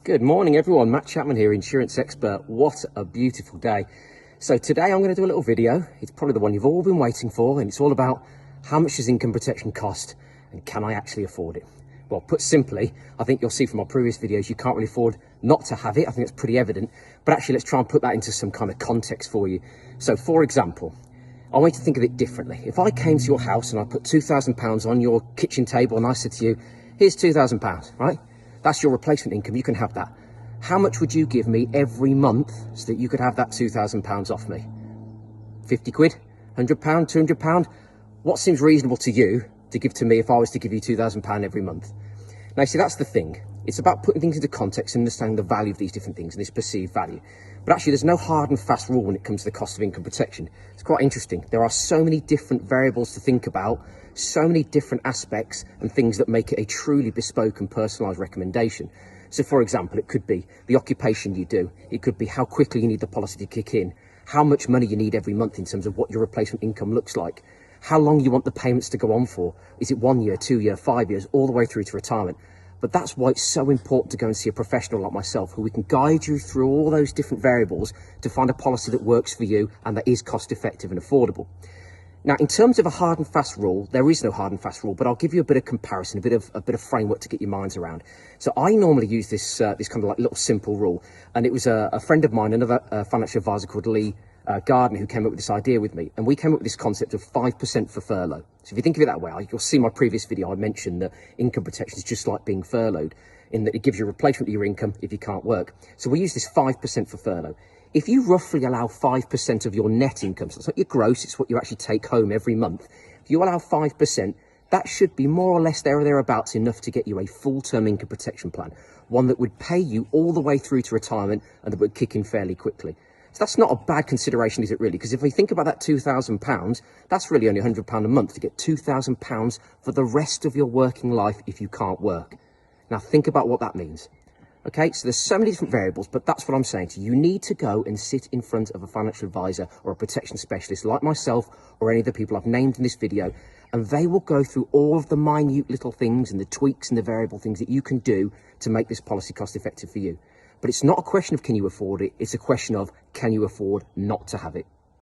Good morning everyone, Matt Chapman here, insurance expert. What a beautiful day. So today I'm going to do a little video. It's probably the one you've all been waiting for, and it's all about how much does income protection cost and can I actually afford it? Well, put simply, I think you'll see from our previous videos you can't really afford not to have it. I think it's pretty evident, but actually let's try and put that into some kind of context for you. So for example, I want you to think of it differently. If I came to your house and I put £2,000 on your kitchen table and I said to you, here's £2,000, right? That's your replacement income, you can have that. How much would you give me every month so that you could have that £2,000 off me? 50 quid? £100? £200? What seems reasonable to you to give to me if I was to give you £2,000 every month? Now, see, that's the thing. It's about putting things into context and understanding the value of these different things and this perceived value. But actually, there's no hard and fast rule when it comes to the cost of income protection. It's quite interesting. There are so many different variables to think about, so many different aspects and things that make it a truly bespoke and personalised recommendation. So, for example, it could be the occupation you do. It could be how quickly you need the policy to kick in, how much money you need every month in terms of what your replacement income looks like, how long you want the payments to go on for. Is it 1 year, 2 year, 5 years, all the way through to retirement? But that's why it's so important to go and see a professional like myself, who we can guide you through all those different variables to find a policy that works for you and that is cost effective and affordable. Now, in terms of a hard and fast rule, there is no hard and fast rule, but I'll give you a bit of comparison, a bit of framework to get your minds around. So I normally use this kind of like little simple rule, and it was a friend of mine, another financial advisor called Lee Gardner, who came up with this idea with me, and we came up with this concept of 5% for furlough. So if you think of it that way, you'll see my previous video, I mentioned that income protection is just like being furloughed, in that it gives you a replacement of your income if you can't work. So we use this 5% for furlough. If you roughly allow 5% of your net income, so it's not your gross, it's what you actually take home every month. If you allow 5%, that should be more or less there or thereabouts enough to get you a full-term income protection plan, one that would pay you all the way through to retirement and that would kick in fairly quickly. So that's not a bad consideration, is it really? Because if we think about that £2,000, that's really only £100 a month to get £2,000 for the rest of your working life if you can't work. Now think about what that means. Okay, so there's so many different variables, but that's what I'm saying to you. You need to go and sit in front of a financial advisor or a protection specialist like myself or any of the people I've named in this video, and they will go through all of the minute little things and the tweaks and the variable things that you can do to make this policy cost effective for you. But it's not a question of can you afford it, it's a question of can you afford not to have it.